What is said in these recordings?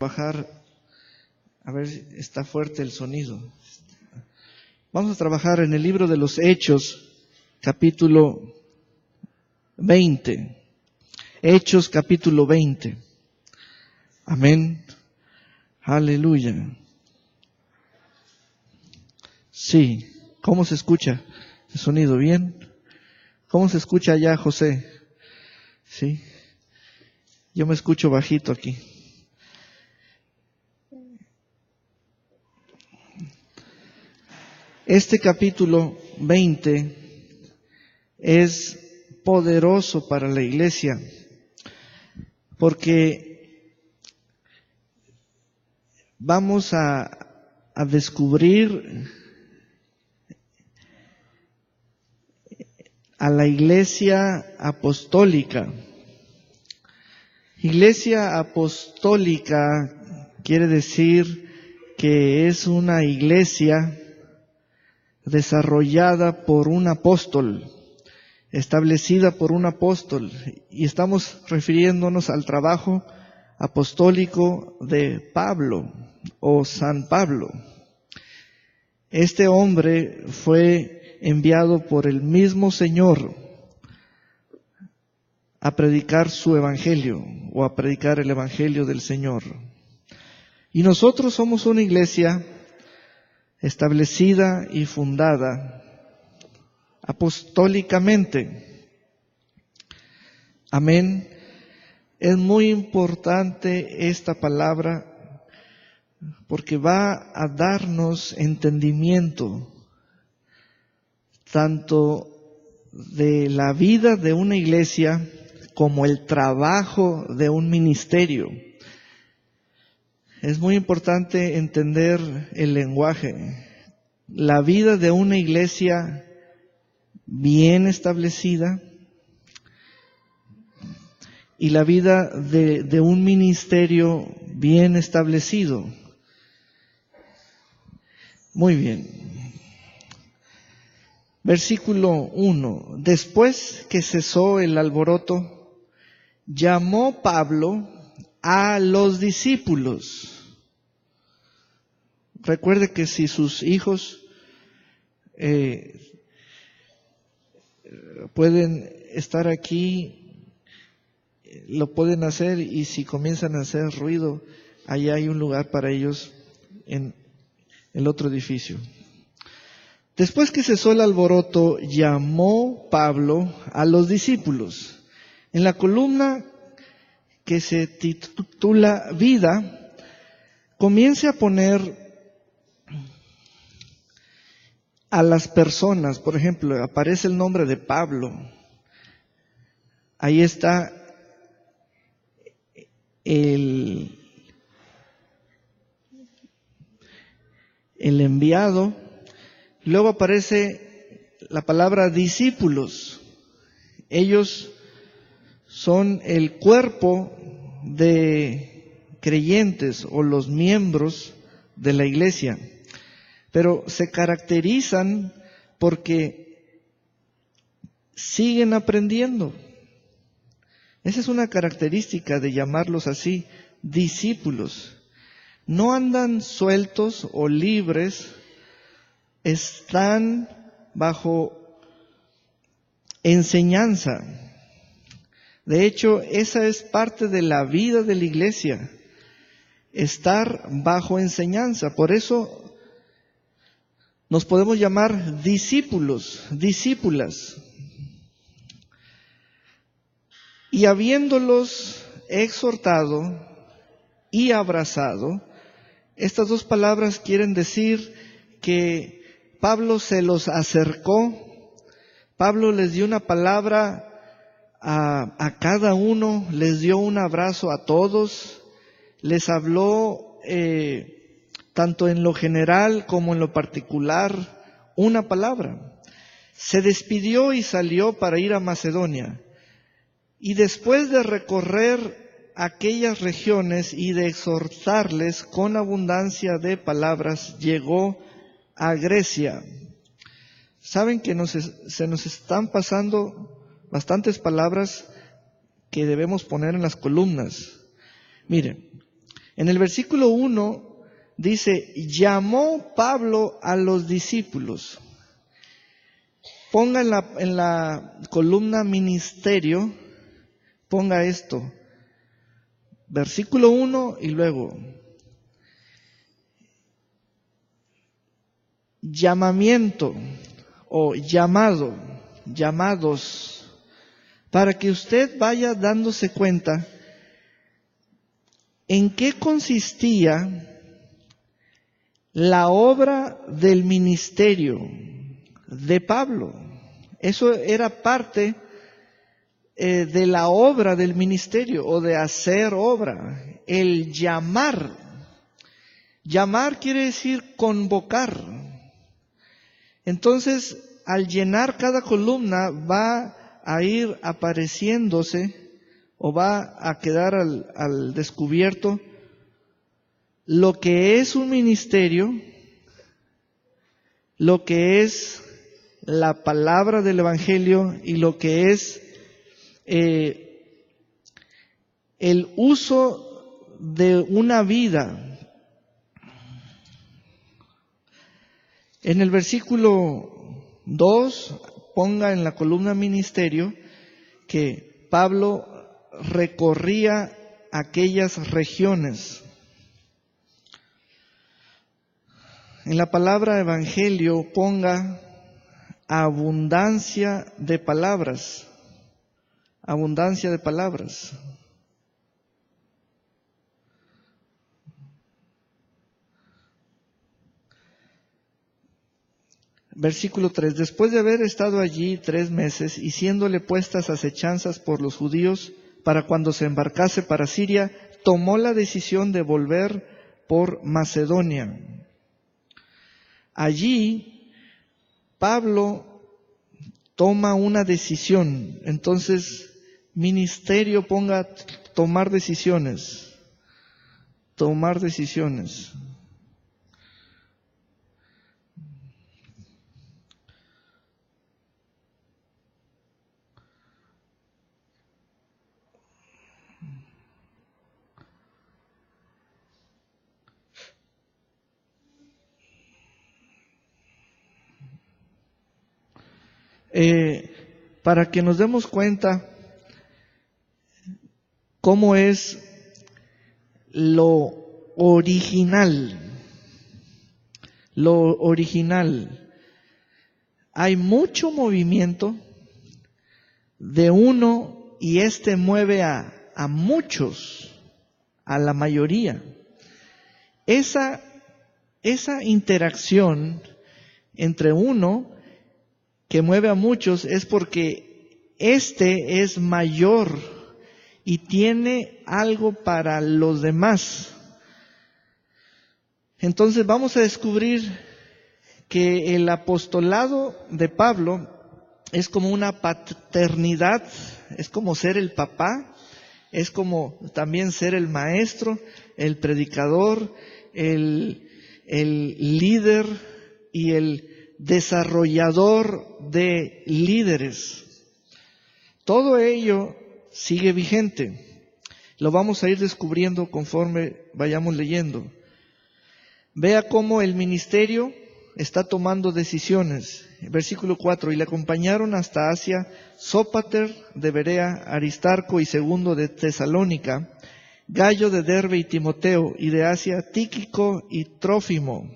trabajar, a ver, está fuerte el sonido. Vamos a trabajar en el libro de los Hechos, capítulo 20. Hechos, capítulo 20. Amén. Aleluya. Sí. ¿Cómo se escucha el sonido? ¿Bien? ¿Cómo se escucha allá, José? Sí. Yo me escucho bajito aquí. Este capítulo 20 es poderoso para la iglesia porque vamos a descubrir a la iglesia apostólica. Iglesia apostólica quiere decir que es una iglesia desarrollada por un apóstol, establecida por un apóstol, y estamos refiriéndonos al trabajo apostólico de Pablo o San Pablo. Este hombre fue enviado por el mismo Señor a predicar su evangelio o a predicar el evangelio del Señor. Y nosotros somos una iglesia establecida y fundada apostólicamente. Amén. Es muy importante esta palabra porque va a darnos entendimiento tanto de la vida de una iglesia como el trabajo de un ministerio. Es muy importante entender el lenguaje. La vida de una iglesia bien establecida y la vida de un ministerio bien establecido. Muy bien. Versículo 1. Después que cesó el alboroto, llamó Pablo a los discípulos. Recuerde que si sus hijos pueden estar aquí, lo pueden hacer, y si comienzan a hacer ruido, allá hay un lugar para ellos en el otro edificio. Después que cesó el alboroto, llamó Pablo a los discípulos. En la columna que se titula Vida, comience a poner a las personas. Por ejemplo, aparece el nombre de Pablo. Ahí está el enviado. Luego aparece la palabra discípulos. Ellos son el cuerpo de creyentes o los miembros de la iglesia, pero se caracterizan porque siguen aprendiendo. Esa es una característica de llamarlos así, discípulos. No andan sueltos o libres, están bajo enseñanza. De hecho, esa es parte de la vida de la iglesia, estar bajo enseñanza. Por eso nos podemos llamar discípulos, discípulas. Y habiéndolos exhortado y abrazado, estas dos palabras quieren decir que Pablo se los acercó. Pablo les dio una palabra a cada uno, les dio un abrazo a todos, les habló tanto en lo general como en lo particular una palabra. Se despidió y salió para ir a Macedonia. Y después de recorrer aquellas regiones y de exhortarles con abundancia de palabras, llegó a Grecia. Saben que se nos están pasando bastantes palabras que debemos poner en las columnas. Miren, En el versículo 1 dice, llamó Pablo a los discípulos. Ponga en la columna ministerio, ponga esto, versículo 1 y luego llamamiento o llamado, llamados, para que usted vaya dándose cuenta en qué consistía la obra del ministerio de Pablo. Eso era parte de la obra del ministerio o de hacer obra, el llamar. Llamar quiere decir convocar. Entonces, al llenar cada columna va a ir apareciéndose o va a quedar al descubierto lo que es un ministerio, lo que es la palabra del Evangelio y lo que es el uso de una vida. En el versículo 2, ponga en la columna ministerio que Pablo recorría aquellas regiones. En la palabra evangelio ponga abundancia de palabras. Abundancia de palabras. Versículo 3. Después de haber estado allí 3 meses y siéndole puestas acechanzas por los judíos para cuando se embarcase para Siria, tomó la decisión de volver por Macedonia. Allí Pablo toma una decisión. Entonces, ministerio ponga tomar decisiones. Tomar decisiones. Para que nos demos cuenta cómo es lo original. Lo original. Hay mucho movimiento de uno y mueve a muchos, a la mayoría. Esa interacción entre uno que mueve a muchos es porque es mayor y tiene algo para los demás. Entonces vamos a descubrir que el apostolado de Pablo es como una paternidad, es como ser el papá, es como también ser el maestro, el predicador, el líder y el desarrollador de líderes. Todo ello sigue vigente. Lo vamos a ir descubriendo conforme vayamos leyendo. Vea cómo el ministerio está tomando decisiones. Versículo 4, y le acompañaron hasta Asia Sópater de Berea, Aristarco y Segundo de Tesalónica, Gallo de Derbe y Timoteo, y de Asia Tíquico y Trófimo.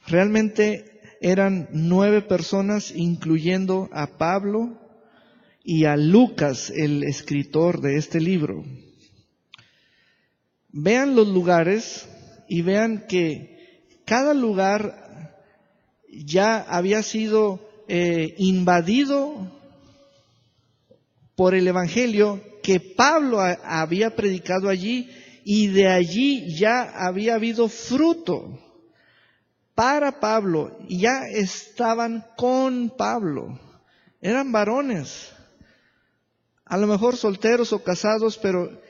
Realmente eran 9 personas, incluyendo a Pablo y a Lucas, el escritor de este libro. Vean los lugares y vean que cada lugar ya había sido invadido por el Evangelio que Pablo había predicado allí, y de allí ya había habido fruto para Pablo, y ya estaban con Pablo. Eran varones, a lo mejor solteros o casados, pero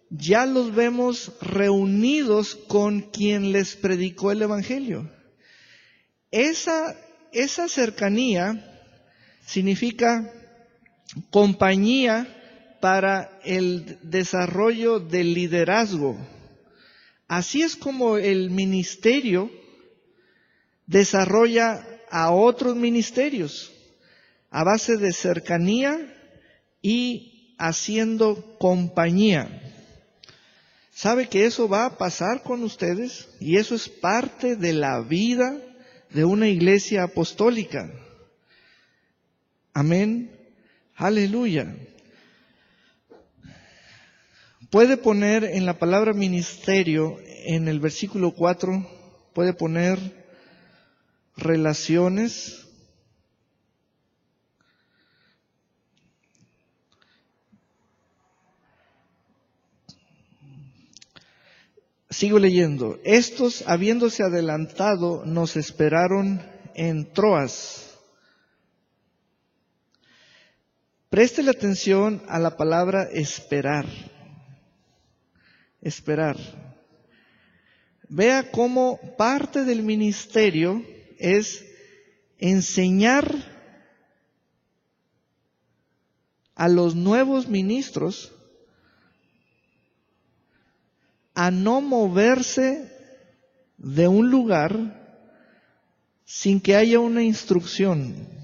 ya los vemos reunidos con quien les predicó el Evangelio. Esa cercanía significa compañía para el desarrollo del liderazgo. Así es como el ministerio desarrolla a otros ministerios, a base de cercanía y haciendo compañía. ¿Sabe que eso va a pasar con ustedes? Y eso es parte de la vida de una iglesia apostólica. Amén. Aleluya. Puede poner en la palabra ministerio, en el versículo 4, puede poner relaciones. Sigo leyendo. Estos, habiéndose adelantado, nos esperaron en Troas. Préstele atención a la palabra esperar. Esperar. Vea cómo parte del ministerio es enseñar a los nuevos ministros a no moverse de un lugar sin que haya una instrucción.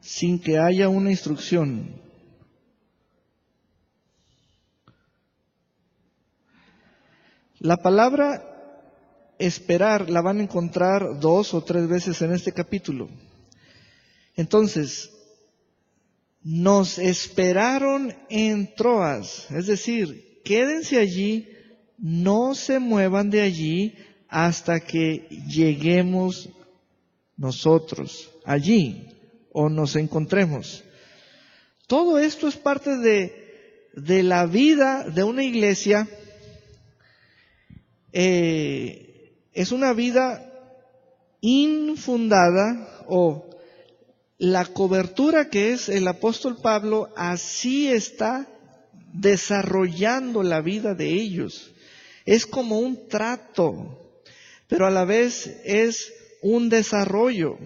Sin que haya una instrucción. La palabra esperar la van a encontrar 2 o 3 veces en este capítulo. Entonces, nos esperaron en Troas, es decir, quédense allí, no se muevan de allí hasta que lleguemos nosotros allí o nos encontremos. Todo esto es parte de la vida de una iglesia. Es una vida infundada, o la cobertura que es el apóstol Pablo, así está desarrollando la vida de ellos. Es como un trato, pero a la vez es un desarrollo.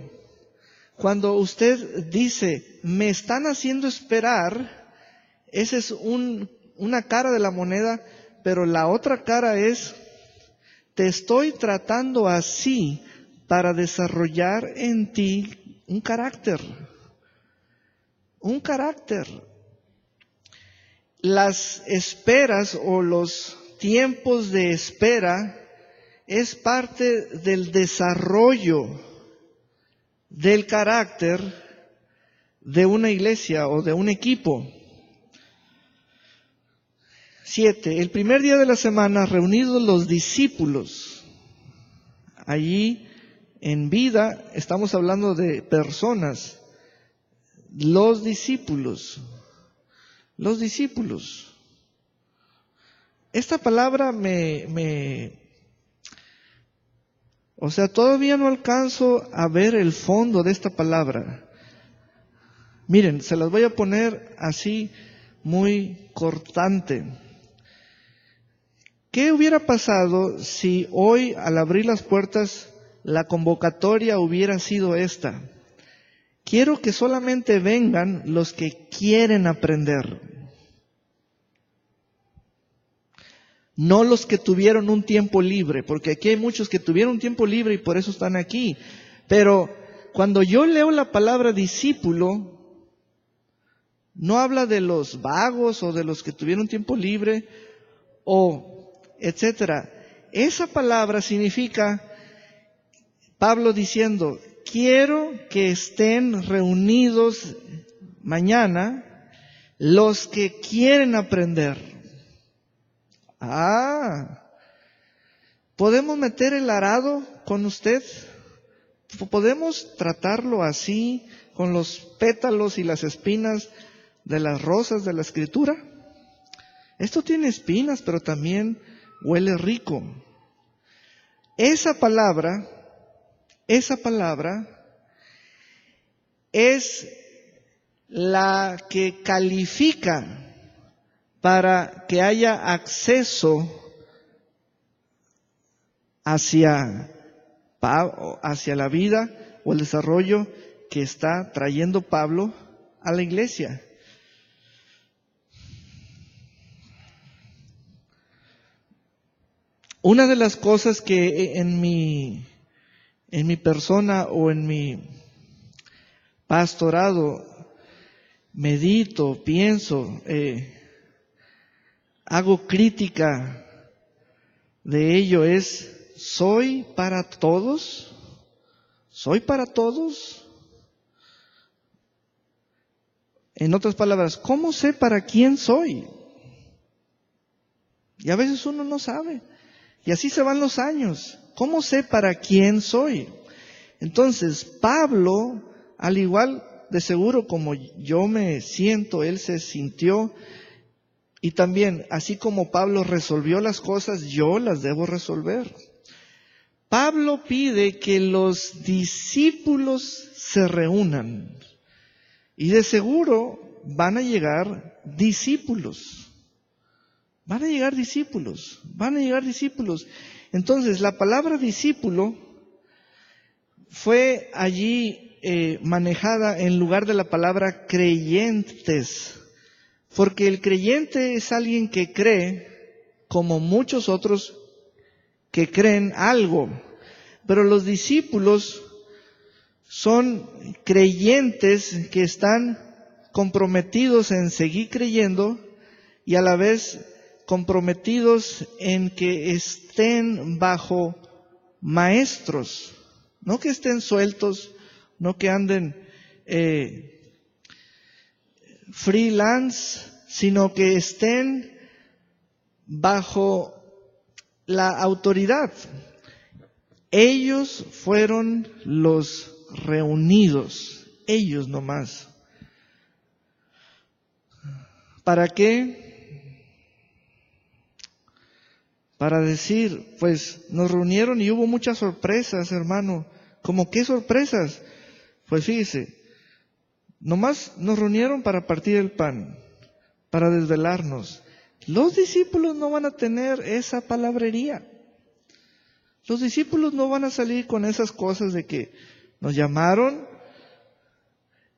Cuando usted dice, me están haciendo esperar, esa es una cara de la moneda, pero la otra cara es, te estoy tratando así para desarrollar en ti un carácter. Un carácter. Las esperas o los tiempos de espera es parte del desarrollo del carácter de una iglesia o de un equipo. 7. El primer día de la semana, reunidos los discípulos. Allí, en vida, estamos hablando de personas. Los discípulos. Los discípulos. Esta palabra todavía no alcanzo a ver el fondo de esta palabra. Miren, se las voy a poner así, muy cortante. ¿Qué hubiera pasado si hoy, al abrir las puertas, la convocatoria hubiera sido esta? Quiero que solamente vengan los que quieren aprender. No los que tuvieron un tiempo libre, porque aquí hay muchos que tuvieron un tiempo libre y por eso están aquí. Pero cuando yo leo la palabra discípulo, no habla de los vagos o de los que tuvieron tiempo libre o etcétera. Esa palabra significa, Pablo diciendo, quiero que estén reunidos mañana los que quieren aprender. ¿Podemos meter el arado con usted? ¿Podemos tratarlo así, con los pétalos y las espinas de las rosas de la Escritura? Esto tiene espinas, pero también huele rico. Esa palabra es la que califica para que haya acceso hacia la vida o el desarrollo que está trayendo Pablo a la iglesia. Una de las cosas que en mi persona o en mi pastorado medito, pienso, hago crítica de ello es: ¿soy para todos? ¿Soy para todos? En otras palabras, ¿cómo sé para quién soy? Y a veces uno no sabe. Y así se van los años. ¿Cómo sé para quién soy? Entonces, Pablo, al igual de seguro como yo me siento, él se sintió. Y también, así como Pablo resolvió las cosas, yo las debo resolver. Pablo pide que los discípulos se reúnan. Y de seguro van a llegar discípulos. Van a llegar discípulos. Van a llegar discípulos. Entonces, la palabra discípulo fue allí manejada en lugar de la palabra creyentes. Porque el creyente es alguien que cree, como muchos otros que creen algo. Pero los discípulos son creyentes que están comprometidos en seguir creyendo y a la vez comprometidos en que estén bajo maestros. No que estén sueltos, no que anden freelance, sino que estén bajo la autoridad. Ellos fueron los reunidos, ellos nomás. ¿Para qué? Para decir, pues nos reunieron y hubo muchas sorpresas, hermano. ¿Cómo qué sorpresas? Pues fíjese, nomás nos reunieron para partir el pan, para desvelarnos. Los discípulos no van a tener esa palabrería. Los discípulos no van a salir con esas cosas de que nos llamaron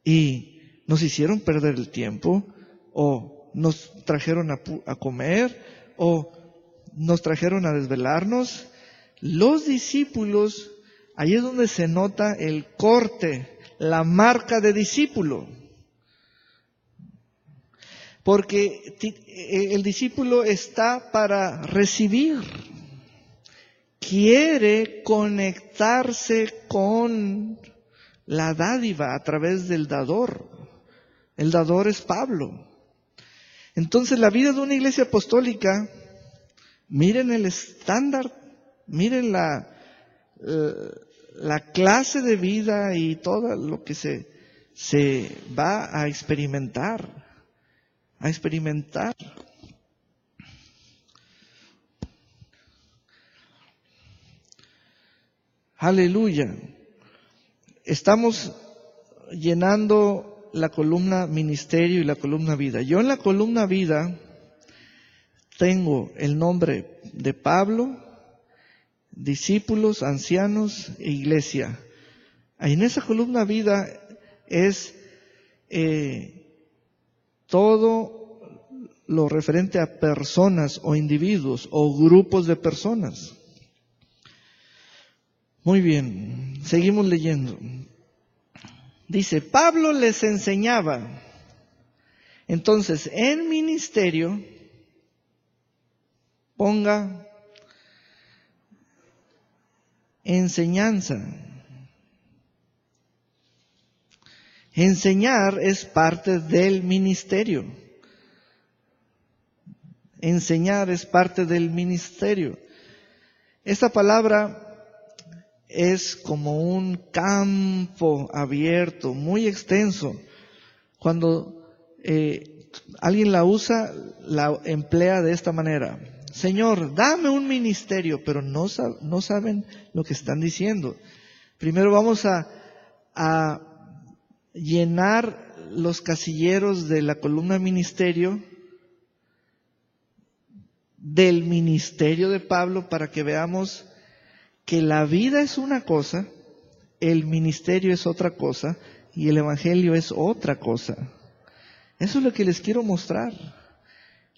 y nos hicieron perder el tiempo, o nos trajeron a comer, o nos trajeron a desvelarnos. Los discípulos, ahí es donde se nota el corte, la marca de discípulo. Porque el discípulo está para recibir. Quiere conectarse con la dádiva a través del dador. El dador es Pablo. Entonces la vida de una iglesia apostólica, miren el estándar, miren la clase de vida y todo lo que se va a experimentar. Aleluya. Estamos llenando la columna ministerio y la columna vida. Yo en la columna vida tengo el nombre de Pablo, discípulos, ancianos e iglesia. Ahí en esa columna vida es todo lo referente a personas o individuos o grupos de personas. Muy bien, seguimos leyendo. Dice, Pablo les enseñaba. Entonces, en ministerio, ponga enseñanza. Enseñar es parte del ministerio. Enseñar es parte del ministerio. Esta palabra es como un campo abierto, muy extenso. Cuando alguien la usa, la emplea de esta manera. Señor, dame un ministerio, pero no saben lo que están diciendo. Primero vamos a llenar los casilleros de la columna ministerio, del ministerio de Pablo, para que veamos que la vida es una cosa el ministerio es otra cosa y el evangelio es otra cosa. Eso es lo que les quiero mostrar.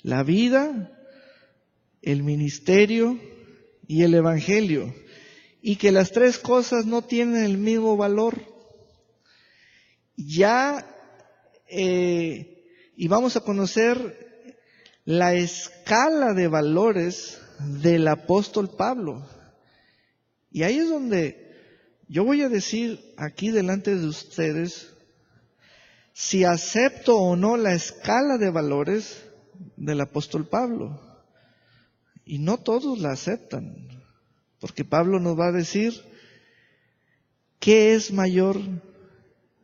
La vida, el ministerio y el evangelio. Y que las tres cosas no tienen el mismo valor. Y vamos a conocer la escala de valores del apóstol Pablo. Y ahí es donde yo voy a decir aquí delante de ustedes si acepto o no la escala de valores del apóstol Pablo. Y no todos la aceptan, porque Pablo nos va a decir qué es mayor,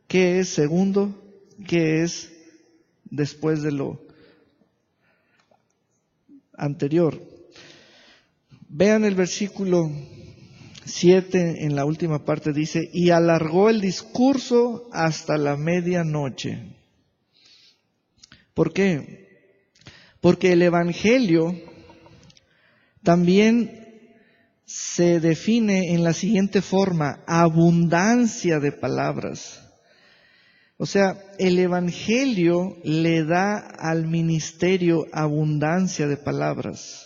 qué es segundo, qué es después de lo anterior. Vean el versículo 7, en la última parte dice, y alargó el discurso hasta la medianoche. ¿Por qué? Porque el evangelio también se define en la siguiente forma: abundancia de palabras. O sea, el evangelio le da al ministerio abundancia de palabras.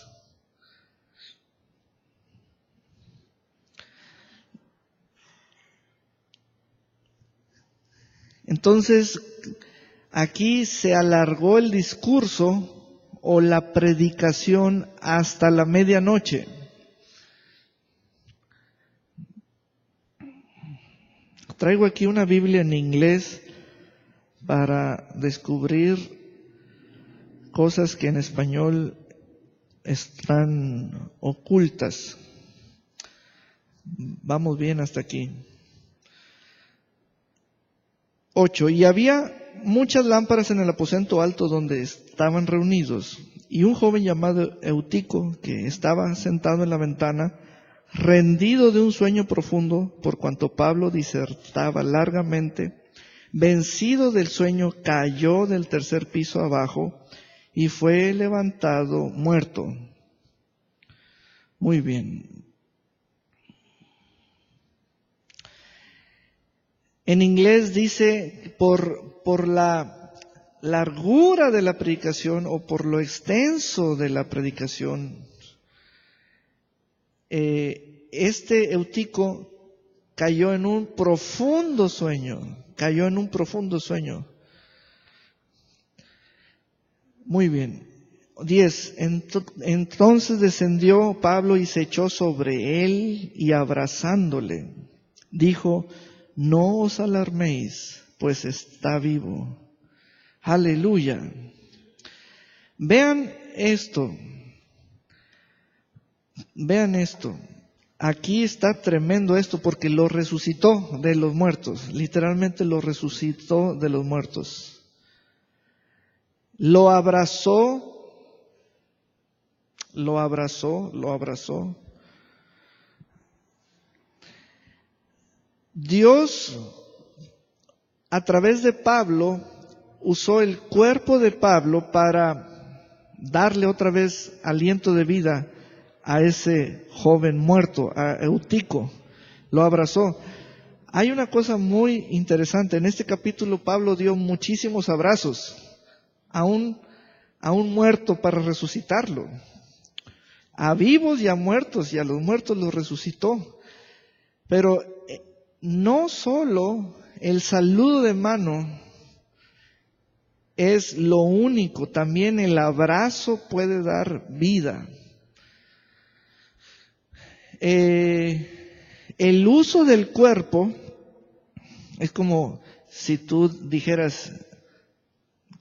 Entonces, aquí se alargó el discurso o la predicación hasta la medianoche. Traigo aquí una Biblia en inglés para descubrir cosas que en español están ocultas. Vamos bien hasta aquí. 8. Y había muchas lámparas en el aposento alto donde estaban reunidos, y un joven llamado Eutico, que estaba sentado en la ventana, rendido de un sueño profundo, por cuanto Pablo disertaba largamente, vencido del sueño, cayó del tercer piso abajo y fue levantado muerto. Muy bien. En inglés dice por la largura de la predicación o por lo extenso de la predicación, este Eutico cayó en un profundo sueño, Muy bien. 10. Entonces descendió Pablo y se echó sobre él y abrazándole, dijo, no os alarméis, pues está vivo. Aleluya. Vean esto. Aquí está tremendo esto porque lo resucitó de los muertos. Literalmente lo resucitó de los muertos. Lo abrazó. Dios, a través de Pablo, usó el cuerpo de Pablo para darle otra vez aliento de vida a ese joven muerto, a Eutico. Lo abrazó. Hay una cosa muy interesante. En este capítulo Pablo dio muchísimos abrazos a un muerto para resucitarlo. A vivos y a muertos, y a los muertos los resucitó. Pero no solo el saludo de mano es lo único, también el abrazo puede dar vida. El uso del cuerpo es como si tú dijeras,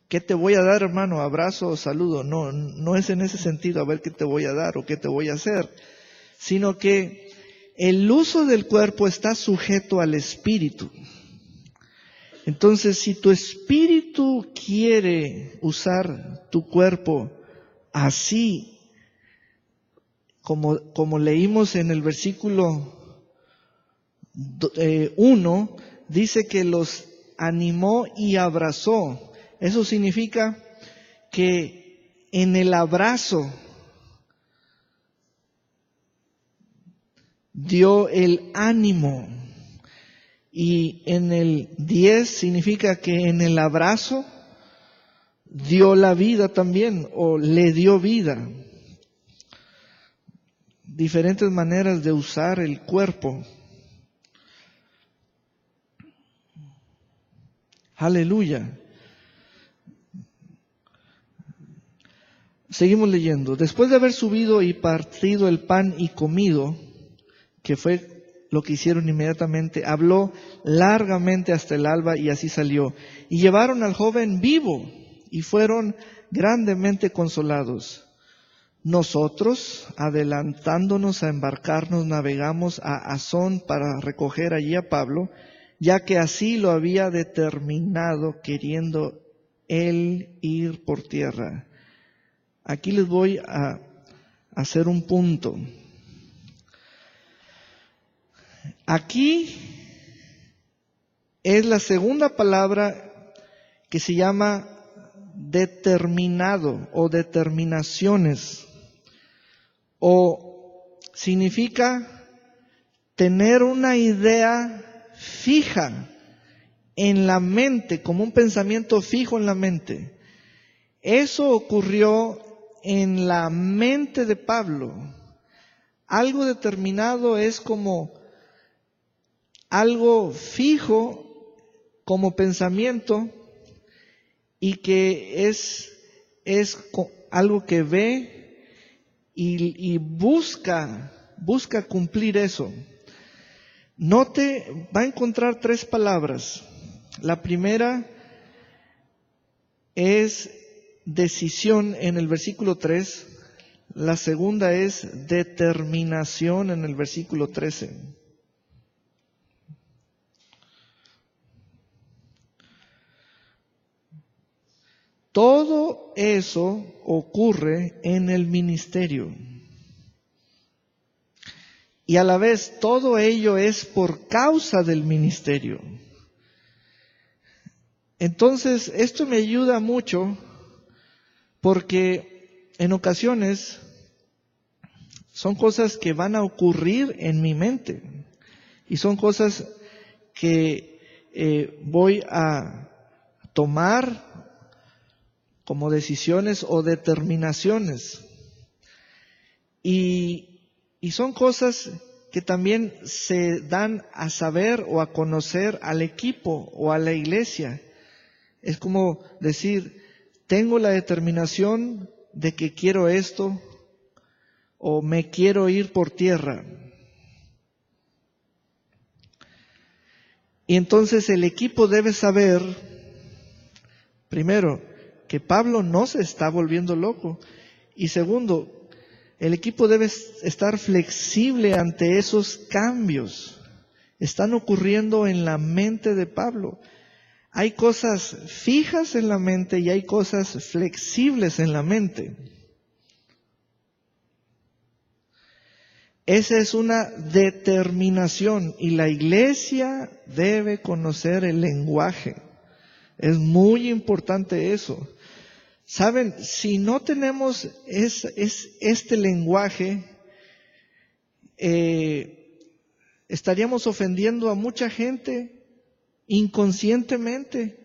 ¿qué te voy a dar, hermano? ¿Abrazo o saludo? No es en ese sentido, a ver qué te voy a dar o qué te voy a hacer, sino que el uso del cuerpo está sujeto al espíritu. Entonces, si tu espíritu quiere usar tu cuerpo así, como leímos en el versículo 1, dice que los animó y abrazó. Eso significa que en el abrazo dio el ánimo. Y en el 10 significa que en el abrazo dio la vida también, o le dio vida. Diferentes maneras de usar el cuerpo. Aleluya. Seguimos leyendo. Después de haber subido y partido el pan y comido, que fue lo que hicieron inmediatamente, habló largamente hasta el alba y así salió. Y llevaron al joven vivo y fueron grandemente consolados. Nosotros, adelantándonos a embarcarnos, navegamos a Asón para recoger allí a Pablo, ya que así lo había determinado, queriendo él ir por tierra. Aquí les voy a hacer un punto. Aquí es la segunda palabra que se llama determinado o determinaciones, o significa tener una idea fija en la mente, como un pensamiento fijo en la mente. Eso ocurrió en la mente de Pablo. Algo determinado es como algo fijo como pensamiento y que es algo que ve y busca cumplir eso. Note, va a encontrar 3 palabras. La primera es decisión en el versículo 3. La segunda es determinación en el versículo 13. Todo eso ocurre en el ministerio. Y a la vez todo ello es por causa del ministerio. Entonces, esto me ayuda mucho porque en ocasiones son cosas que van a ocurrir en mi mente y son cosas que voy a tomar como decisiones o determinaciones. Y son cosas que también se dan a saber o a conocer al equipo o a la iglesia. Es como decir, tengo la determinación de que quiero esto o me quiero ir por tierra. Y entonces el equipo debe saber, primero, que Pablo no se está volviendo loco. Y segundo, el equipo debe estar flexible ante esos cambios. Están ocurriendo en la mente de Pablo. Hay cosas fijas en la mente y hay cosas flexibles en la mente. Esa es una determinación y la iglesia debe conocer el lenguaje. Es muy importante eso. Saben, si no tenemos este lenguaje, estaríamos ofendiendo a mucha gente inconscientemente,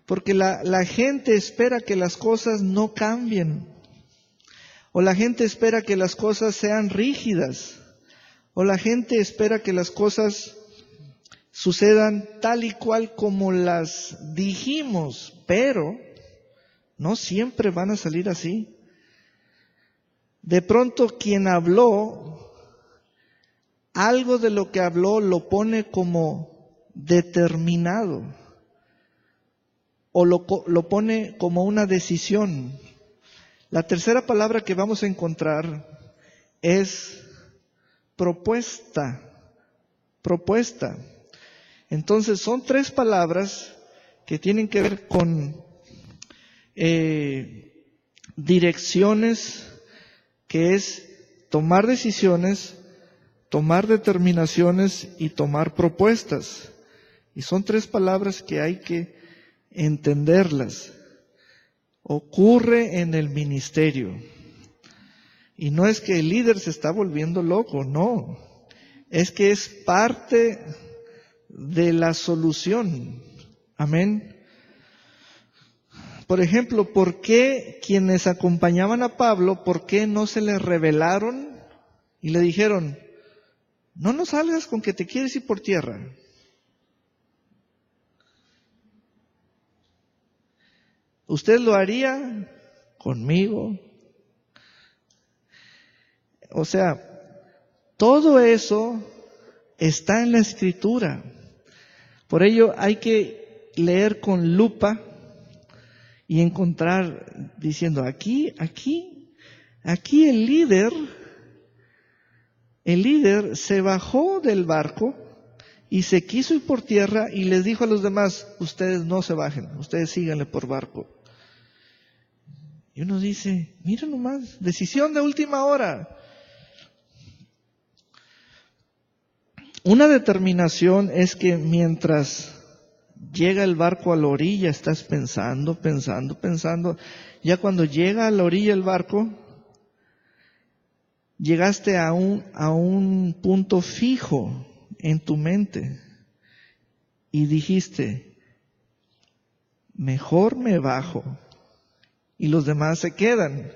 porque la gente espera que las cosas no cambien, o la gente espera que las cosas sean rígidas, o la gente espera que las cosas sucedan tal y cual como las dijimos, pero no siempre van a salir así. De pronto quien habló, algo de lo que habló lo pone como determinado o lo pone como una decisión. La tercera palabra que vamos a encontrar es propuesta. Propuesta. Entonces son 3 palabras que tienen que ver con direcciones, que es tomar decisiones, tomar determinaciones y tomar propuestas. Y son 3 palabras que hay que entenderlas. Ocurre en el ministerio. Y no es que el líder se está volviendo loco, no. Es que es parte de la solución. Amén. Por ejemplo, ¿por qué quienes acompañaban a Pablo, por qué no se le rebelaron y le dijeron, no nos salgas con que te quieres ir por tierra? ¿Usted lo haría conmigo? O sea, todo eso está en la Escritura. Por ello hay que leer con lupa y encontrar diciendo aquí el líder se bajó del barco y se quiso ir por tierra y les dijo a los demás, ustedes no se bajen, ustedes síganle por barco. Y uno dice, mira nomás, decisión de última hora. Una determinación es que mientras llega el barco a la orilla, estás pensando. Ya cuando llega a la orilla el barco, llegaste a un punto fijo en tu mente y dijiste, mejor me bajo y los demás se quedan.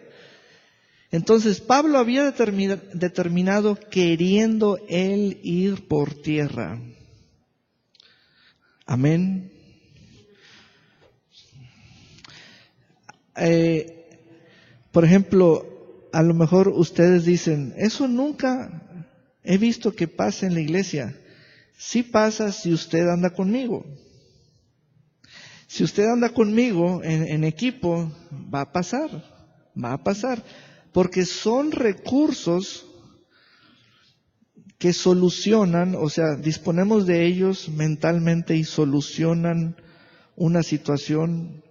Entonces Pablo había determinado queriendo él ir por tierra. Amén. Por ejemplo, a lo mejor ustedes dicen, eso nunca he visto que pase en la iglesia. Sí pasa si usted anda conmigo. Si usted anda conmigo en equipo, va a pasar. Porque son recursos que solucionan, o sea, disponemos de ellos mentalmente y solucionan una situación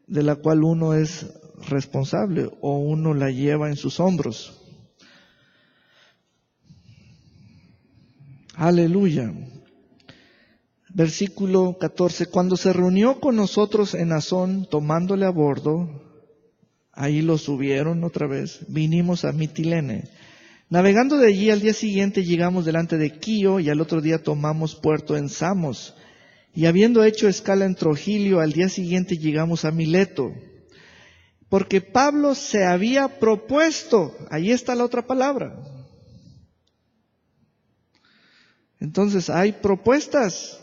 de la cual uno es responsable o uno la lleva en sus hombros. Aleluya. Versículo 14. Cuando se reunió con nosotros en Asón, tomándole a bordo, ahí lo subieron otra vez, vinimos a Mitilene. Navegando de allí al día siguiente llegamos delante de Quío y al otro día tomamos puerto en Samos. Y habiendo hecho escala en Trogilio, al día siguiente llegamos a Mileto. Porque Pablo se había propuesto, ahí está la otra palabra. Entonces hay propuestas.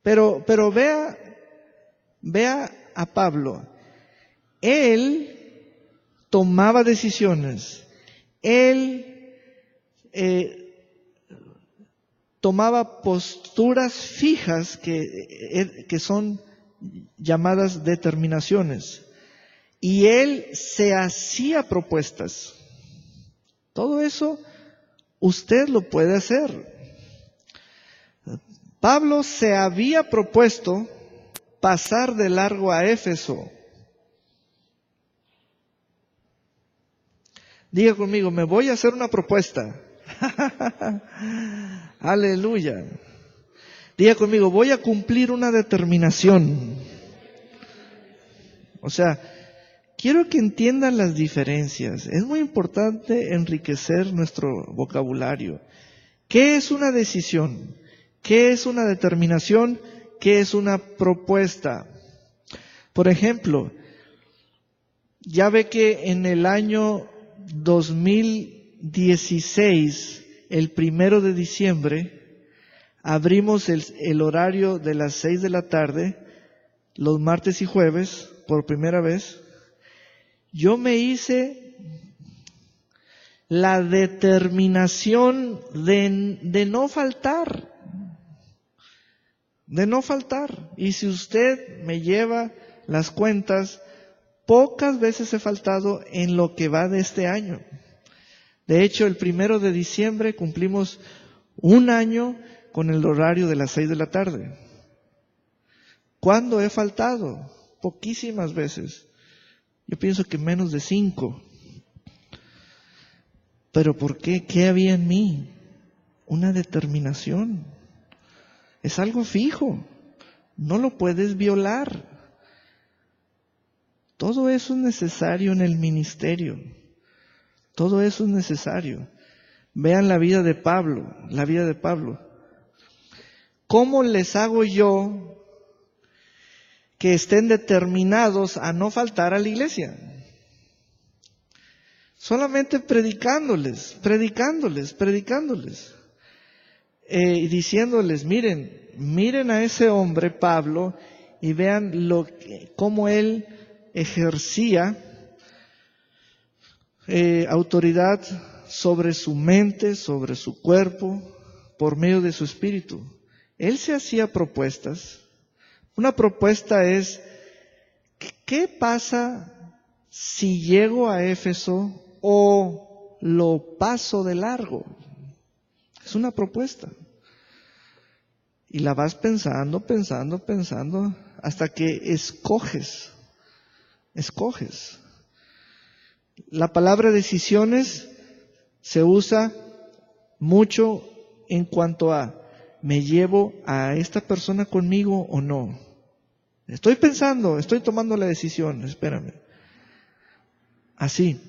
Pero vea a Pablo. Él tomaba decisiones. Él tomaba posturas fijas que son llamadas determinaciones. Y él se hacía propuestas. Todo eso usted lo puede hacer. Pablo se había propuesto pasar de largo a Éfeso. Diga conmigo, me voy a hacer una propuesta. Aleluya. Diga conmigo, voy a cumplir una determinación. O sea, quiero que entiendan las diferencias. Es muy importante enriquecer nuestro vocabulario. ¿Qué es una decisión? ¿Qué es una determinación? ¿Qué es una propuesta? Por ejemplo, ya ve que en el año 2016, el 1 de diciembre, abrimos el horario de las 6 de la tarde, los martes y jueves, por primera vez. Yo me hice la determinación de no faltar. Y si usted me lleva las cuentas, pocas veces he faltado en lo que va de este año. De hecho, el 1 de diciembre cumplimos un año con el horario de las 6 de la tarde. ¿Cuándo he faltado? Poquísimas veces. Yo pienso que menos de 5. ¿Pero por qué? ¿Qué había en mí? Una determinación. Es algo fijo. No lo puedes violar. Todo eso es necesario en el ministerio. Todo eso es necesario. Vean la vida de Pablo, la vida de Pablo. ¿Cómo les hago yo que estén determinados a no faltar a la iglesia? Solamente predicándoles, y diciéndoles, miren a ese hombre Pablo y vean cómo él ejercía autoridad sobre su mente, sobre su cuerpo, por medio de su espíritu. Él se hacía propuestas. Una propuesta es, ¿qué pasa si llego a Éfeso o lo paso de largo? Es una propuesta. Y la vas pensando, hasta que escoges. La palabra decisiones se usa mucho en cuanto a, ¿me llevo a esta persona conmigo o no? Estoy pensando, estoy tomando la decisión, espérame. Así,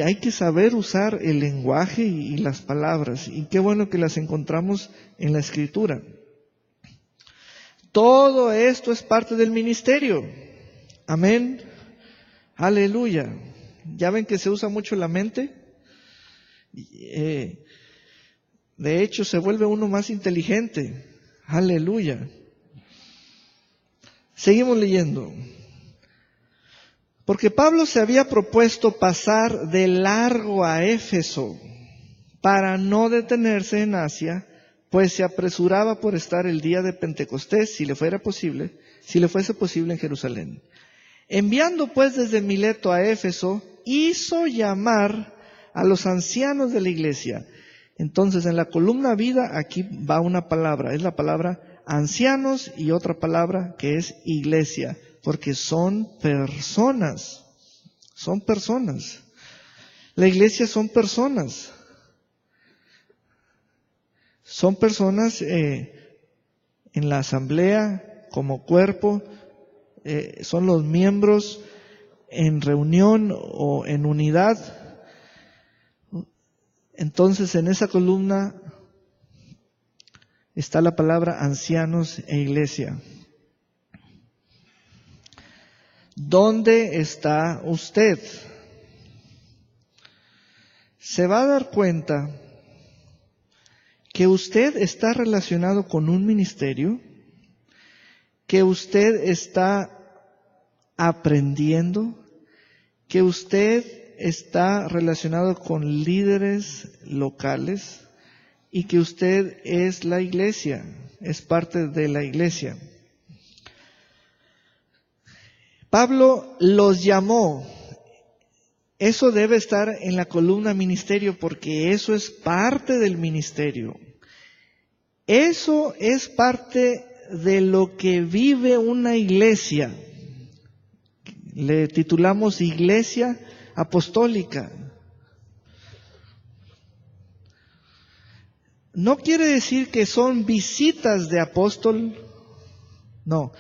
hay que saber usar el lenguaje y las palabras, y qué bueno que las encontramos en la Escritura. Todo esto es parte del ministerio. Amén. Aleluya. ¿Ya ven que se usa mucho la mente? De hecho, se vuelve uno más inteligente. Aleluya. Seguimos leyendo. Porque Pablo se había propuesto pasar de largo a Éfeso para no detenerse en Asia, pues se apresuraba por estar el día de Pentecostés, si le fuese posible en Jerusalén. Enviando pues desde Mileto a Éfeso, hizo llamar a los ancianos de la iglesia. Entonces en la columna vida aquí va una palabra, es la palabra ancianos y otra palabra que es iglesia, porque son personas. La iglesia son personas. Son personas en la asamblea como cuerpo, son los miembros en reunión o en unidad. Entonces en esa columna está la palabra ancianos e iglesia. ¿Dónde está usted? Se va a dar cuenta que usted está relacionado con un ministerio, que usted está aprendiendo, que usted está relacionado con líderes locales y que usted es la iglesia, es parte de la iglesia. Pablo los llamó. Eso debe estar en la columna ministerio porque eso es parte del ministerio. Eso es parte de lo que vive una iglesia. Le titulamos Iglesia Apostólica. No quiere decir que son visitas de apóstol. No.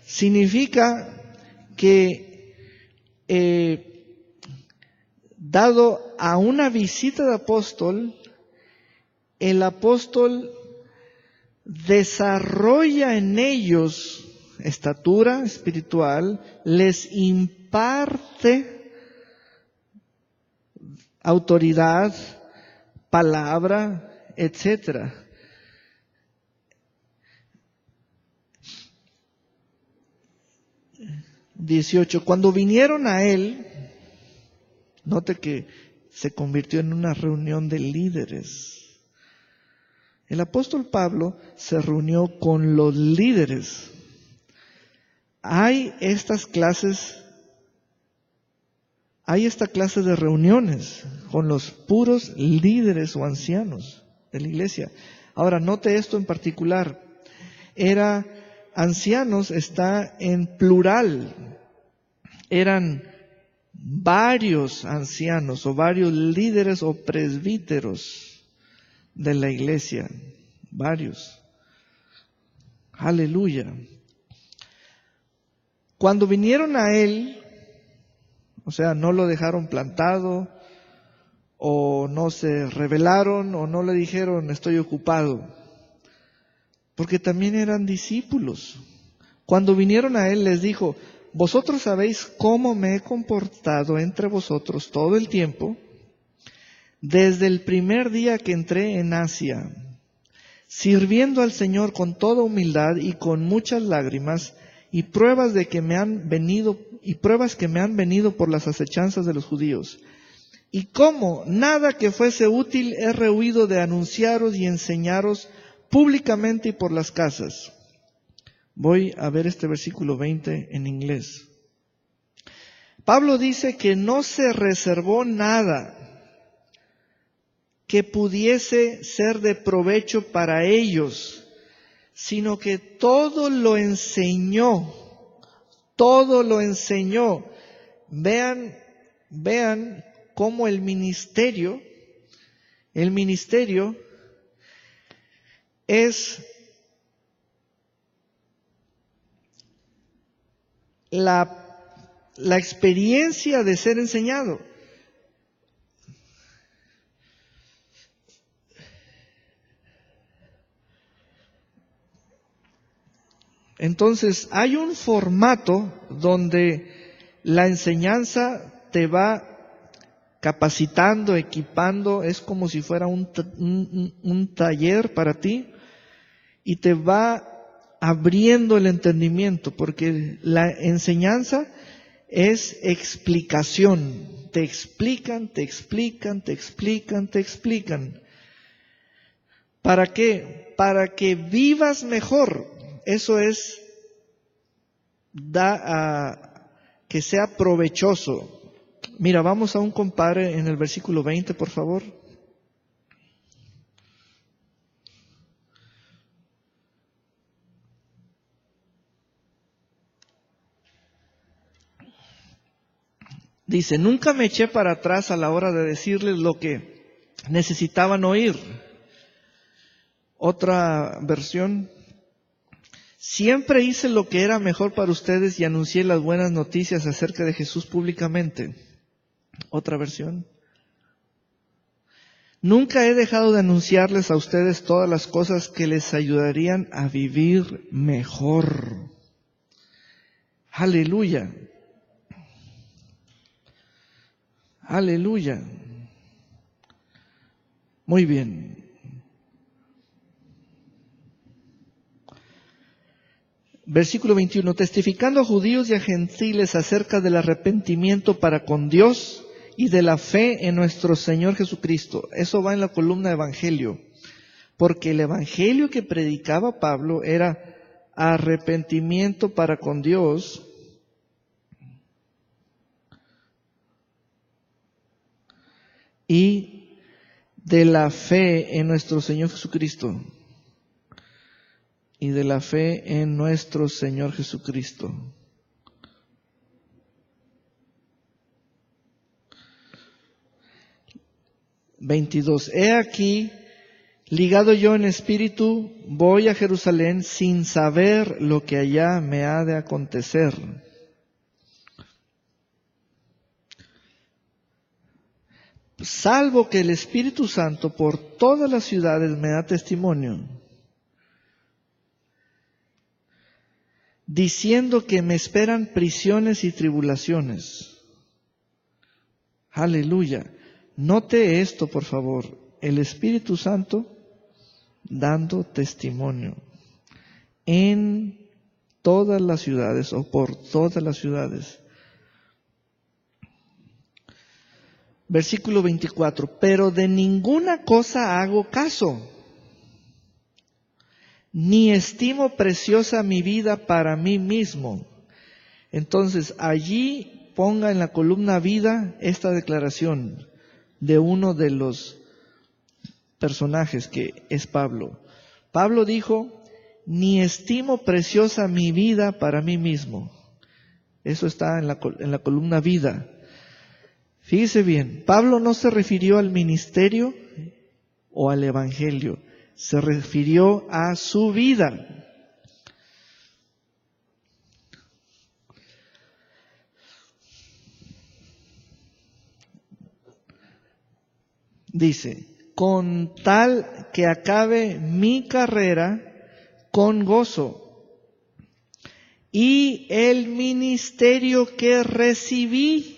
Significa que dado a una visita de apóstol, el apóstol desarrolla en ellos estatura espiritual, les imparte autoridad, palabra, etcétera. Cuando vinieron a él, note que se convirtió en una reunión de líderes. El apóstol Pablo se reunió con los líderes. Hay esta clase de reuniones con los puros líderes o ancianos de la iglesia. Ahora, note esto en particular. Ancianos está en plural. Eran varios ancianos o varios líderes o presbíteros de la iglesia. Varios. Aleluya. Cuando vinieron a él, o sea, no lo dejaron plantado, o no se rebelaron, o no le dijeron estoy ocupado, porque también eran discípulos. Cuando vinieron a él les dijo, vosotros sabéis cómo me he comportado entre vosotros todo el tiempo, desde el primer día que entré en Asia, sirviendo al Señor con toda humildad y con muchas lágrimas, y pruebas que me han venido por las acechanzas de los judíos. Y cómo nada que fuese útil he rehuido de anunciaros y enseñaros públicamente y por las casas. Voy a ver este versículo 20 en inglés. Pablo dice que no se reservó nada que pudiese ser de provecho para ellos, sino que todo lo enseñó, todo lo enseñó. Vean cómo el ministerio es la experiencia de ser enseñado. Entonces, hay un formato donde la enseñanza te va capacitando, equipando, es como si fuera un taller para ti, y te va abriendo el entendimiento, porque la enseñanza es explicación. Te explican. ¿Para qué? Para que vivas mejor. Eso es, que sea provechoso. Mira, vamos a un compare en el versículo 20, por favor. Dice, nunca me eché para atrás a la hora de decirles lo que necesitaban oír. Otra versión. Siempre hice lo que era mejor para ustedes y anuncié las buenas noticias acerca de Jesús públicamente. Otra versión. Nunca he dejado de anunciarles a ustedes todas las cosas que les ayudarían a vivir mejor. Aleluya. Aleluya. Muy bien. Versículo 21. Testificando a judíos y a gentiles acerca del arrepentimiento para con Dios y de la fe en nuestro Señor Jesucristo. Eso va en la columna Evangelio. Porque el Evangelio que predicaba Pablo era arrepentimiento para con Dios y de la fe en nuestro Señor Jesucristo. Y de la fe en nuestro Señor Jesucristo. (22) He aquí, ligado yo en espíritu, voy a Jerusalén sin saber lo que allá me ha de acontecer. Salvo que el Espíritu Santo por todas las ciudades me da testimonio, diciendo que me esperan prisiones y tribulaciones. Aleluya. Note esto, por favor. El Espíritu Santo dando testimonio en todas las ciudades o por todas las ciudades. Versículo 24. Pero de ninguna cosa hago caso, ni estimo preciosa mi vida para mí mismo. Entonces, allí ponga en la columna vida esta declaración de uno de los personajes que es Pablo. Pablo dijo, ni estimo preciosa mi vida para mí mismo. Eso está en la columna vida. Fíjese bien, Pablo no se refirió al ministerio o al evangelio, se refirió a su vida. dice, con tal que acabe mi carrera con gozo y el ministerio que recibí.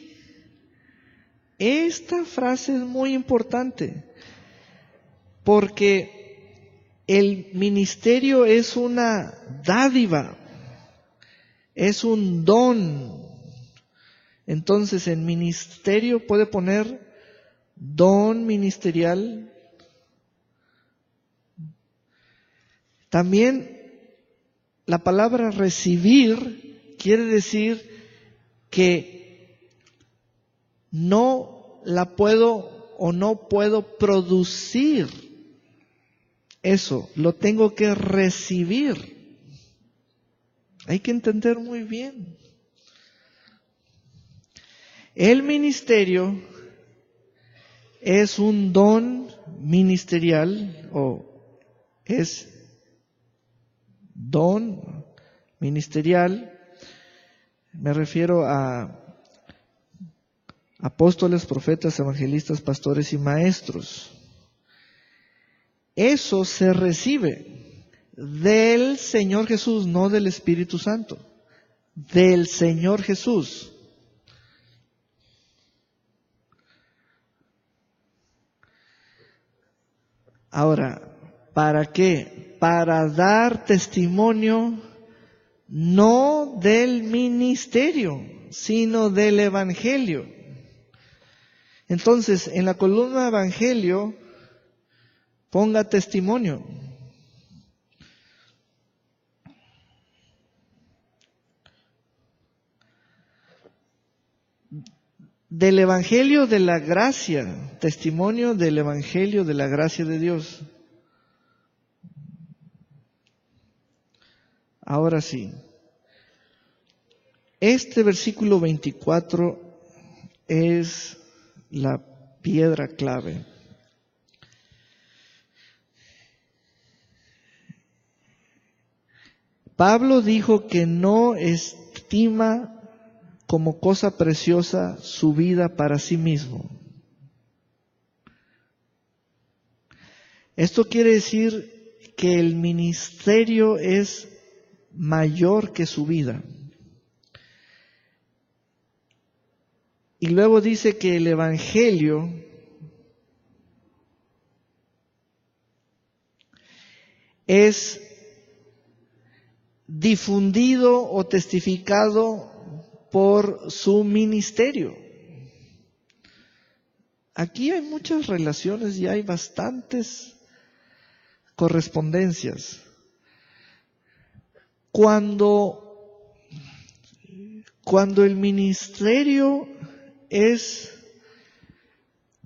Esta frase es muy importante porque el ministerio es una dádiva, es un don. Entonces en ministerio puede poner don ministerial. También la palabra recibir quiere decir que no la puedo o no puedo producir. Eso, lo tengo que recibir. Hay que entender muy bien. El ministerio es un don ministerial o es don ministerial. Me refiero a apóstoles, profetas, evangelistas, pastores y maestros. Eso se recibe del Señor Jesús, no del Espíritu Santo. Del Señor Jesús. Ahora, ¿para qué? Para dar testimonio no del ministerio, sino del Evangelio. Entonces, en la columna Evangelio, ponga testimonio. Del Evangelio de la gracia, testimonio del Evangelio de la gracia de Dios. Ahora sí, este versículo 24 es la piedra clave. Pablo dijo que no estima como cosa preciosa su vida para sí mismo. Esto quiere decir que el ministerio es mayor que su vida. Y luego dice que el Evangelio es difundido o testificado por su ministerio. Aquí hay muchas relaciones y hay bastantes correspondencias. Cuando el ministerio es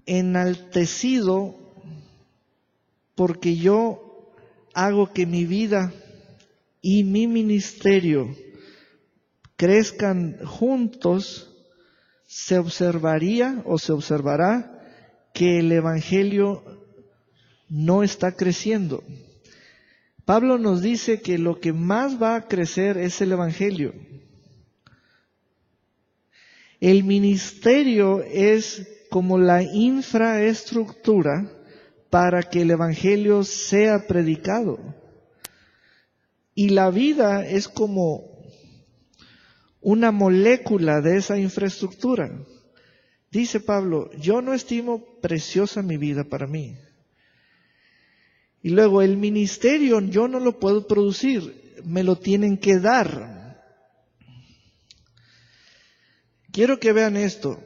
enaltecido porque yo hago que mi vida y mi ministerio crezcan juntos, se observaría o se observará que el Evangelio no está creciendo. Pablo nos dice que lo que más va a crecer es el Evangelio. El ministerio es como la infraestructura para que el Evangelio sea predicado. Y la vida es como una molécula de esa infraestructura. Dice Pablo, yo no estimo preciosa mi vida para mí. Y luego el ministerio yo no lo puedo producir, me lo tienen que dar. Quiero que vean esto,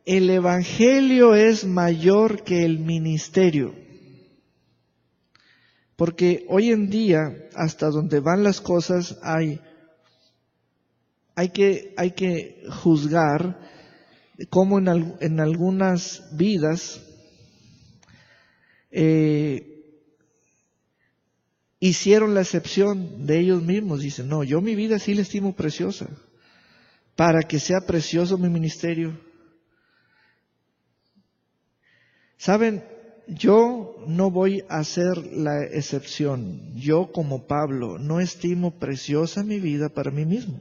el Evangelio es mayor que el ministerio. Porque hoy en día, hasta donde van las cosas, hay que juzgar cómo en algunas vidas hicieron la excepción de ellos mismos. Dicen, no, yo mi vida sí la estimo preciosa, para que sea precioso mi ministerio. ¿Saben? Yo no voy a ser la excepción. Yo como Pablo no estimo preciosa mi vida para mí mismo.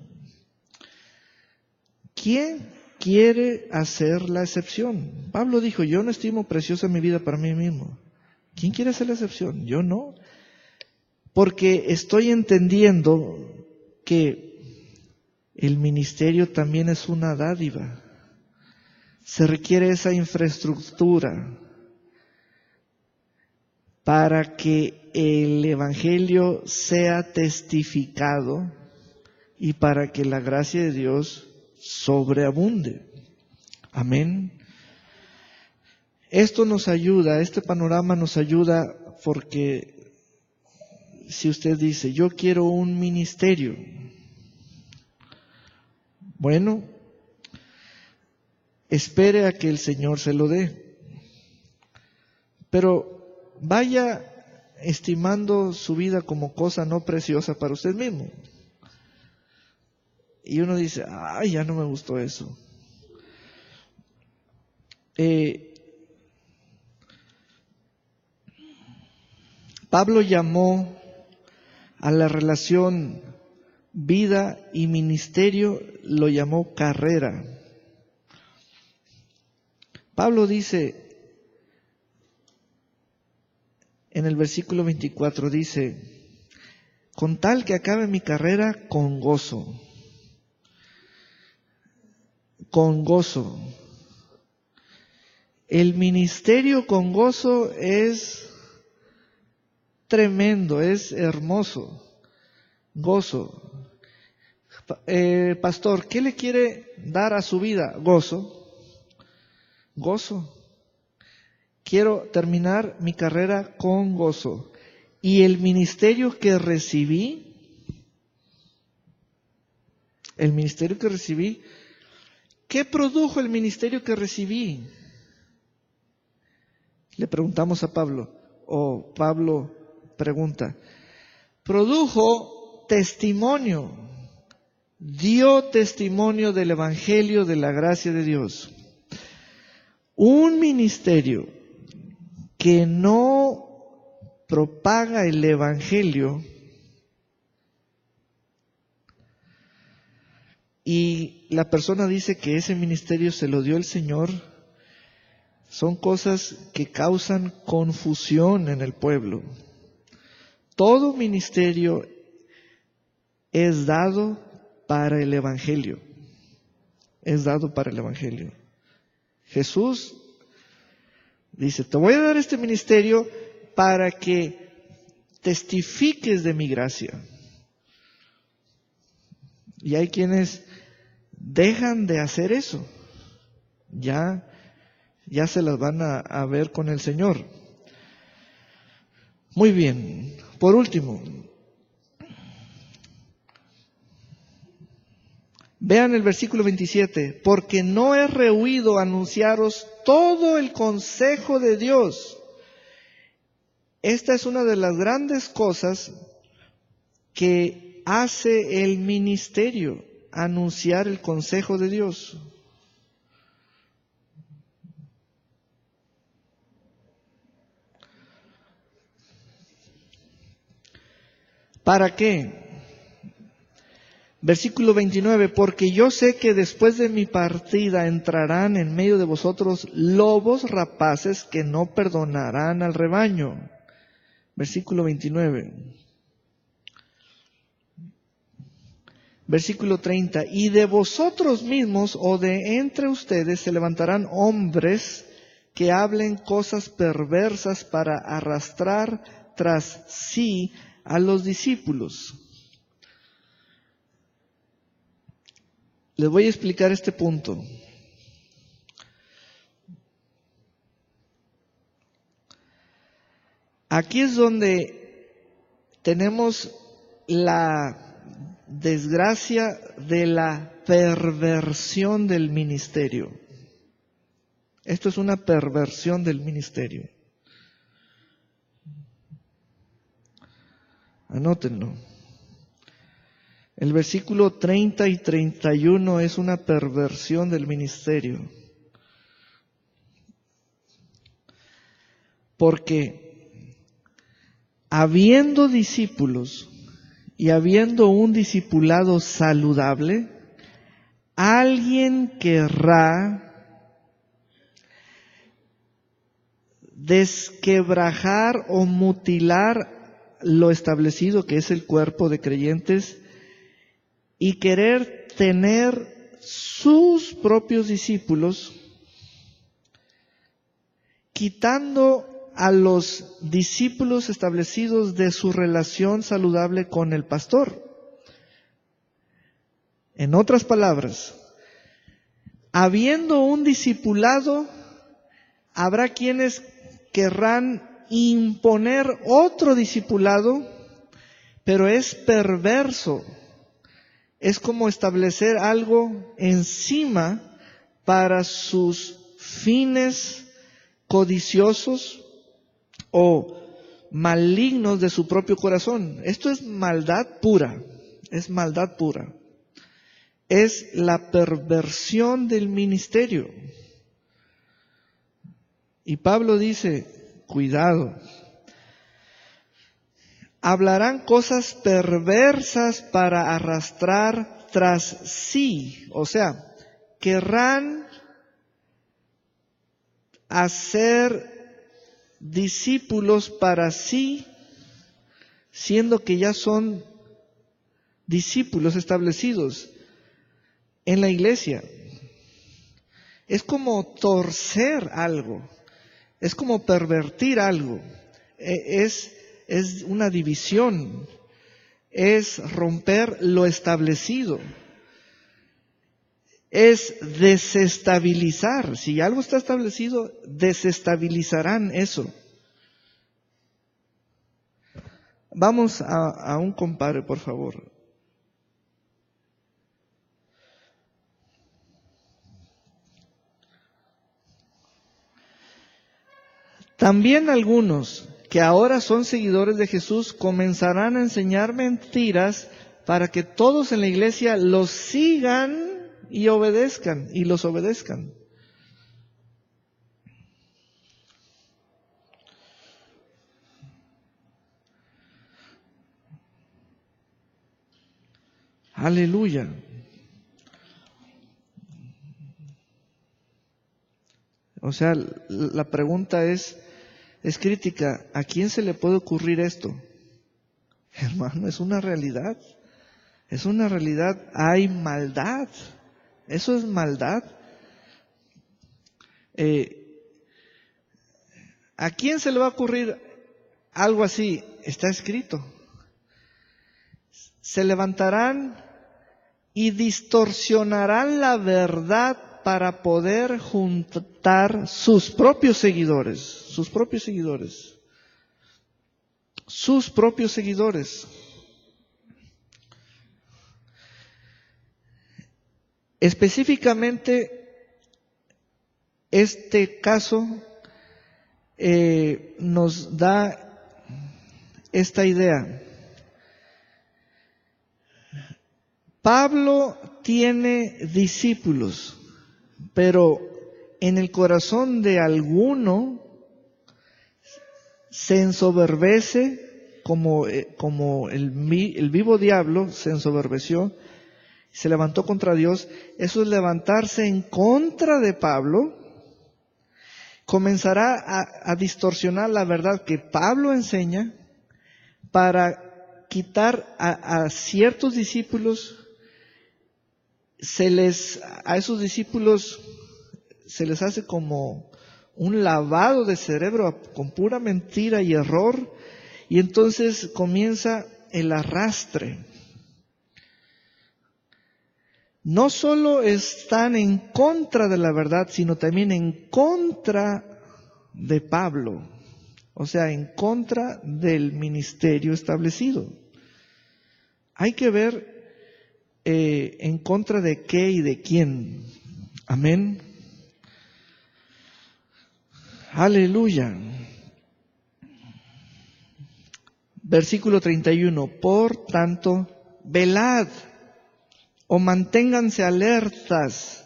¿Quién quiere hacer la excepción. Pablo dijo, yo no estimo preciosa mi vida para mí mismo. ¿Quién quiere hacer la excepción? Yo no. Porque estoy entendiendo que el ministerio también es una dádiva. Se requiere esa infraestructura para que el Evangelio sea testificado y para que la gracia de Dios sobreabunde. Amén. Esto nos ayuda, este panorama nos ayuda porque si usted dice, yo quiero un ministerio, bueno, espere a que el Señor se lo dé. Pero vaya estimando su vida como cosa no preciosa para usted mismo. Y uno dice, ay, ya no me gustó eso. Pablo llamó a la relación vida y ministerio, lo llamó carrera. Pablo dice, en el versículo 24, dice, con tal que acabe mi carrera con gozo. Con gozo. El ministerio con gozo es tremendo, es hermoso. Gozo. Pastor, ¿qué le quiere dar a su vida? Gozo. Gozo. Quiero terminar mi carrera con gozo. Y el ministerio que recibí, ¿qué produjo el ministerio que recibí? Le preguntamos a Pablo, o Pablo pregunta, produjo testimonio, dio testimonio del Evangelio de la gracia de Dios. Un ministerio que no propaga el Evangelio y la persona dice que ese ministerio se lo dio el Señor, son cosas que causan confusión en el pueblo. Todo ministerio es dado para el Evangelio. Es dado para el Evangelio. Jesús dice, te voy a dar este ministerio para que testifiques de mi gracia. Y hay quienes dejan de hacer eso. Ya se las van a ver con el Señor. Muy bien. Por último, vean el versículo 27. Porque no he rehuido anunciaros todo el consejo de Dios. Esta es una de las grandes cosas que hace el ministerio, anunciar el consejo de Dios. ¿Para qué? Versículo 29, porque yo sé que después de mi partida entrarán en medio de vosotros lobos rapaces que no perdonarán al rebaño. Versículo 29. Versículo 30, y de vosotros mismos o de entre ustedes se levantarán hombres que hablen cosas perversas para arrastrar tras sí a los discípulos. Les voy a explicar este punto. Aquí es donde tenemos la desgracia de la perversión del ministerio. Esto es una perversión del ministerio. Anótenlo. El versículo 30 y 31 es una perversión del ministerio. Porque habiendo discípulos y habiendo un discipulado saludable, alguien querrá desquebrajar o mutilar lo establecido, que es el cuerpo de creyentes, y querer tener sus propios discípulos, quitando a los discípulos establecidos de su relación saludable con el pastor. En otras palabras, habiendo un discipulado, habrá quienes querrán imponer otro discipulado, pero es perverso. Es como establecer algo encima para sus fines codiciosos o malignos de su propio corazón. Esto es maldad pura, es maldad pura. Es la perversión del ministerio. Y Pablo dice, cuidado, hablarán cosas perversas para arrastrar tras sí, o sea, querrán hacer discípulos para sí, siendo que ya son discípulos establecidos en la iglesia. Es como torcer algo, es como pervertir algo, es una división, es romper lo establecido, es desestabilizar. Si algo está establecido, desestabilizarán eso. Vamos a un compare, por favor. También algunos que ahora son seguidores de Jesús comenzarán a enseñar mentiras para que todos en la iglesia los sigan y obedezcan, y los obedezcan. Aleluya. O sea, la pregunta es crítica. ¿A quién se le puede ocurrir esto? Hermano, es una realidad. Es una realidad. Hay maldad. Eso es maldad. ¿A quién se le va a ocurrir algo así? Está escrito. Se levantarán y distorsionarán la verdad para poder juntar sus propios seguidores, sus propios seguidores, sus propios seguidores. Específicamente, este caso nos da esta idea. Pablo tiene discípulos, pero en el corazón de alguno se ensoberbece, como el vivo diablo se ensoberbeció, se levantó contra Dios. Eso es levantarse en contra de Pablo. Comenzará a distorsionar la verdad que Pablo enseña para quitar a ciertos discípulos. A esos discípulos se les hace como un lavado de cerebro con pura mentira y error, y entonces comienza el arrastre. No solo están en contra de la verdad, sino también en contra de Pablo, o sea, en contra del ministerio establecido. Hay que ver en contra de qué y de quién. Amén. Aleluya. Versículo 31. Por tanto, velad o manténganse alertas.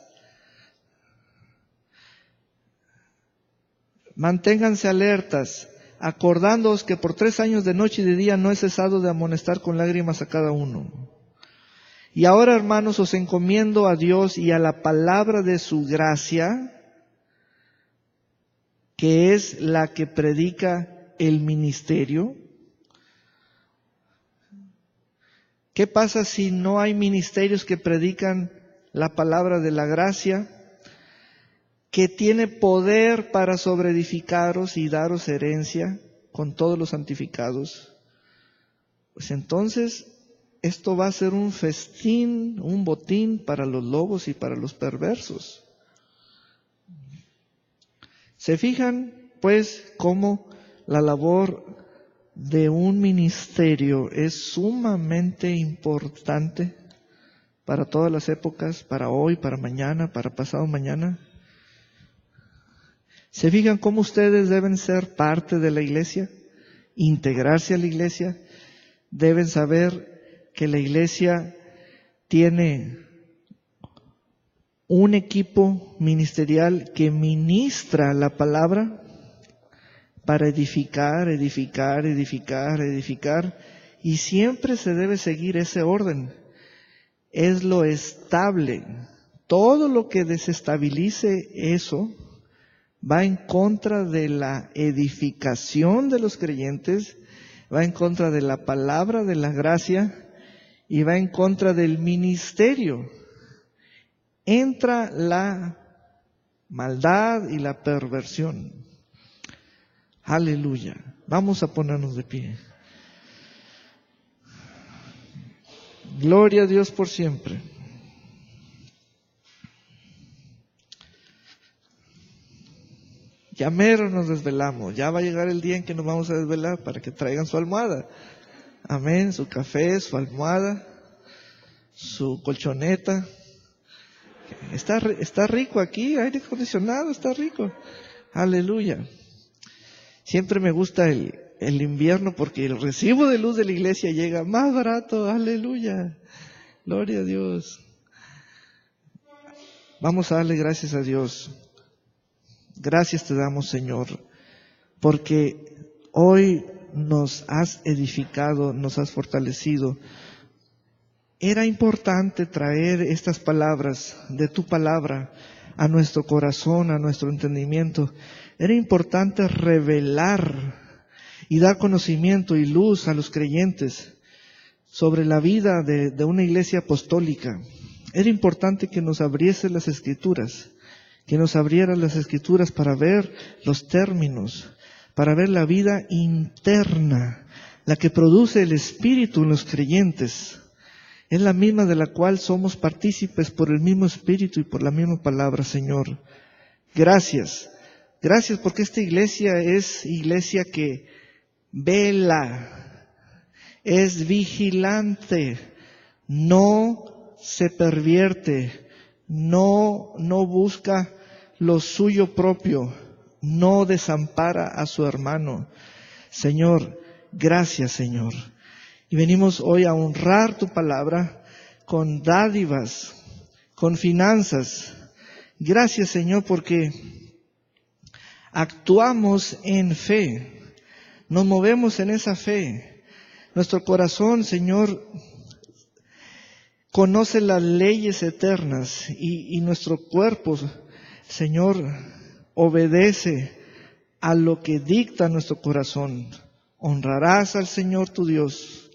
Manténganse alertas, acordándoos que por 3 años de noche y de día no he cesado de amonestar con lágrimas a cada uno. Y ahora, hermanos, os encomiendo a Dios y a la palabra de su gracia, que es la que predica el ministerio. ¿Qué pasa si no hay ministerios que predican la palabra de la gracia, que tiene poder para sobreedificaros y daros herencia con todos los santificados? Pues entonces esto va a ser un festín, un botín para los lobos y para los perversos. ¿Se fijan, pues, cómo la labor de un ministerio es sumamente importante para todas las épocas, para hoy, para mañana, para pasado mañana? ¿Se fijan cómo ustedes deben ser parte de la iglesia? Integrarse a la iglesia. Deben saber que la iglesia tiene un equipo ministerial que ministra la palabra para edificar, edificar, edificar, edificar, y siempre se debe seguir ese orden. Es lo estable. Todo lo que desestabilice eso va en contra de la edificación de los creyentes, va en contra de la palabra de la gracia y va en contra del ministerio. Entra la maldad y la perversión. Aleluya. Vamos a ponernos de pie. Gloria a Dios por siempre. Ya mero nos desvelamos. Ya va a llegar el día en que nos vamos a desvelar para que traigan su almohada. Amén. Su café, su almohada, su colchoneta. Está rico aquí, aire acondicionado, está rico. Aleluya. Siempre me gusta el invierno porque el recibo de luz de la iglesia llega más barato. Aleluya. Gloria a Dios. Vamos a darle gracias a Dios. Gracias te damos, Señor, porque hoy nos has edificado, nos has fortalecido. Era importante traer estas palabras de tu palabra a nuestro corazón, a nuestro entendimiento. Era importante revelar y dar conocimiento y luz a los creyentes sobre la vida de una iglesia apostólica. Era importante que nos abriese las Escrituras, que nos abriera las Escrituras para ver los términos, para ver la vida interna, la que produce el Espíritu en los creyentes. Es la misma de la cual somos partícipes por el mismo Espíritu y por la misma palabra, Señor. Gracias. Gracias porque esta iglesia es iglesia que vela, es vigilante, no se pervierte, no busca lo suyo propio, no desampara a su hermano. Señor, gracias, Señor. Y venimos hoy a honrar tu palabra con dádivas, con finanzas. Gracias, Señor, porque actuamos en fe, nos movemos en esa fe. Nuestro corazón, Señor, conoce las leyes eternas y nuestro cuerpo, Señor, obedece a lo que dicta nuestro corazón. Honrarás al Señor tu Dios.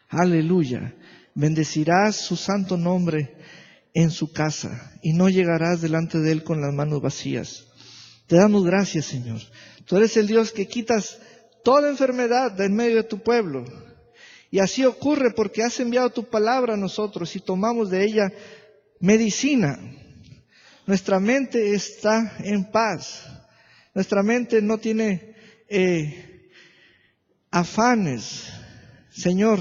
Aleluya. Bendecirás su santo nombre en su casa y no llegarás delante de Él con las manos vacías. Te damos gracias, Señor. Tú eres el Dios que quitas toda enfermedad de en medio de tu pueblo. Y así ocurre porque has enviado tu palabra a nosotros y tomamos de ella medicina. Nuestra mente está en paz. Nuestra mente no tiene afanes. Señor,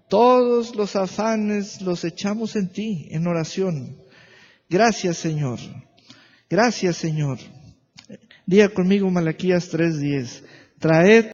todos los afanes los echamos en ti, en oración. Gracias, Señor. Gracias, Señor. Diga conmigo Malaquías 3:10. Traed